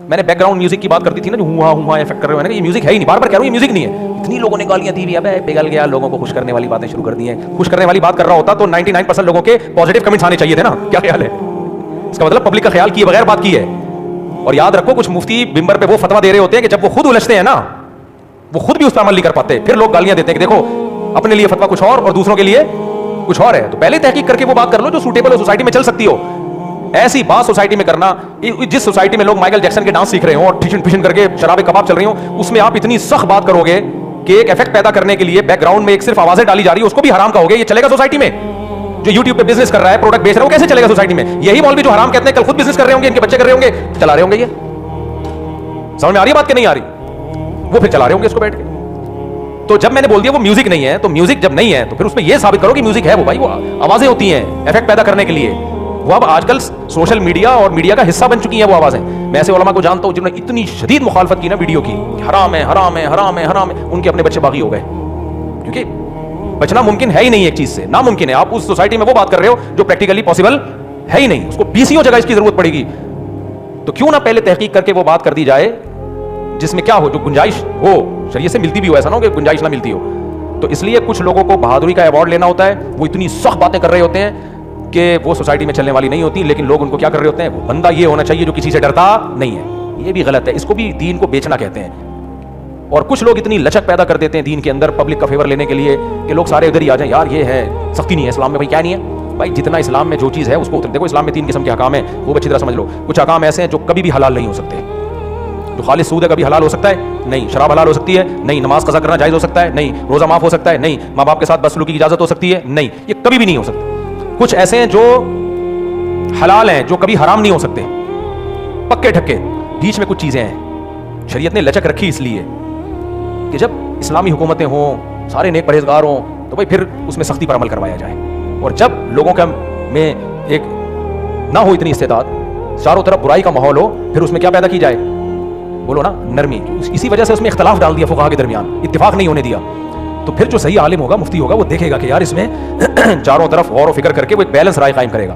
میں نے back ground music کی بات کرتی تھی نا، جو ہوا افیکٹ کر رہے ہیں، یہ میوزک ہے ہی نہیں. بار بار کہہ رہا ہوں یہ میوزک نہیں ہے. اتنی لوگوں نے گالیاں دی ہوئی اب پگھل گیا، لوگوں کو خوش کرنے والی باتیں شروع کر دی ہیں. خوش کرنے والی بات کر رہا ہوتا تو 99% لوگوں کے پازیٹیو کمنٹس آنے چاہیے تھے نا. کیا خیال ہے؟ اس کا مطلب پبلک کا خیال کیے بغیر بات کی ہے. اور یاد رکھو کچھ مفتی ممبر پہ وہ فتوا دے رہے ہوتے ہیں کہ جب وہ خود الجھتے ہیں نا، وہ خود بھی اس پر عمل نہیں کر پاتے، پھر لوگ گالیاں دیتے ہیں کہ دیکھو اپنے لیے فتوا کچھ اور دوسروں کے لیے کچھ اور ہے. تو پہلے تحقیق کر کے وہ بات کر لو جو سوٹیبل ہو، سوسائٹی میں چل سکتی ہو. ایسی بات سوسائٹی میں کرنا، جس سوسائٹی میں لوگ مائیکل جیکسن کے ڈانس سیکھ رہے ہوں اور ٹھشن پھشن کر کے شراب کباب چل رہی ہوں، اس میں آپ اتنی سخت بات کرو گے کہ ایک افیکٹ پیدا کرنے کے لیے بیک گراؤنڈ میں ایک صرف آوازیں ڈالی جا رہی ہے، اس کو بھی حرام کہو گے. یہ چلے گا سوسائٹی میں؟ جو یوٹیوب پہ بزنس کر رہا ہے، پروڈکٹ بیچ رہا ہے، وہ کیسے چلے گا سوسائٹی میں؟ یہی مولوی جو حرام کہتے ہیں کل خود بزنس کر رہے ہوں گے، ان کے بچے کر رہے ہوں گے، چلا رہے ہوں گے. یہ سمجھ میں آ رہی ہے بات کہ نہیں آ رہی؟ وہ پھر چلا رہے ہوں گے اس کو بیٹھ کے. تو جب میں نے بول دیا وہ میوزک نہیں ہے، تو میوزک جب نہیں ہے تو پھر اس میں یہ ثابت کرو کہ میوزک ہے. وہ بھائی وہ آوازیں ہوتی ہیں افیکٹ پیدا کرنے کے لیے. وہ اب آج کل سوشل میڈیا اور میڈیا کا حصہ بن چکی ہیں وہ آوازیں. میں ایسے علماء کو جانتا ہوں جنہوں نے اتنی شدید مخالفت کی نا ویڈیو کی، حرام ہے حرام ہے حرام ہے حرام ہے، ان کے اپنے بچے باغی ہو گئے. کیونکہ بچنا ممکن ہے ہی نہیں ایک چیز سے، ناممکن ہے. آپ اس سوسائٹی میں وہ بات کر رہے ہو جو پریکٹیکلی پاسبل ہے ہی نہیں. اس کو 20 جگہ اس کی ضرورت پڑے گی. تو کیوں نہ پہلے تحقیق کر کے وہ بات کر دی جائے جس میں کیا ہو، جو گنجائش ہو، شریعت سے ملتی بھی ہو، ایسا نہ ہو کہ گنجائش نہ ملتی ہو. تو اس لیے کچھ لوگوں کو بہادری کا ایوارڈ لینا ہوتا ہے. وہ اتنی سخت باتیں کر رہے ہوتے ہیں کہ وہ سوسائٹی میں چلنے والی نہیں ہوتی، لیکن لوگ ان کو کیا کر رہے ہوتے ہیں، وہ بندہ یہ ہونا چاہیے جو کسی سے ڈرتا نہیں ہے. یہ بھی غلط ہے. اس کو بھی دین کو بیچنا کہتے ہیں. اور کچھ لوگ اتنی لچک پیدا کر دیتے ہیں دین کے اندر پبلک کا فیور لینے کے لیے کہ لوگ سارے ادھر ہی آ جائیں. یار یہ ہے سختی نہیں ہے اسلام میں. بھائی کیا نہیں ہے بھائی؟ جتنا اسلام میں جو چیز ہے اس کو دیکھو. اسلام میں 3 قسم کے حکام ہیں، وہ اچھی طرح سمجھ لو. کچھ حکام ایسے ہیں جو کبھی بھی حلال نہیں ہو سکتے. جو خالص سود ہے کبھی حلال ہو سکتا ہے نہیں. شراب حلال ہو سکتی ہے نہیں. نماز قضا کرنا جائز ہو سکتا ہے نہیں. روزہ معاف ہو سکتا ہے نہیں. ماں باپ کے ساتھ بدسلوکی کی اجازت ہو سکتی ہے نہیں. یہ کبھی بھی نہیں ہو سکتا. کچھ ایسے ہیں جو حلال ہیں جو کبھی حرام نہیں ہو سکتے، پکے ٹھکے. بیچ میں کچھ چیزیں ہیں شریعت نے لچک رکھی اس لیے کہ جب اسلامی حکومتیں ہوں، سارے نیک پرہیزگار ہوں، تو بھائی پھر اس میں سختی پر عمل کروایا جائے. اور جب لوگوں کا میں ایک نہ ہو اتنی استعداد، چاروں طرف برائی کا ماحول ہو، پھر اس میں کیا پیدا کی جائے؟ بولو نا، نرمی. اسی وجہ سے اس میں اختلاف ڈال دیا فقہا کے درمیان، اتفاق نہیں ہونے دیا. تو پھر جو صحیح عالم ہوگا، مفتی ہوگا، وہ دیکھے گا کہ یار اس میں چاروں طرف غور و فکر کر کے وہ ایک بیلنس رائے قائم کرے گا.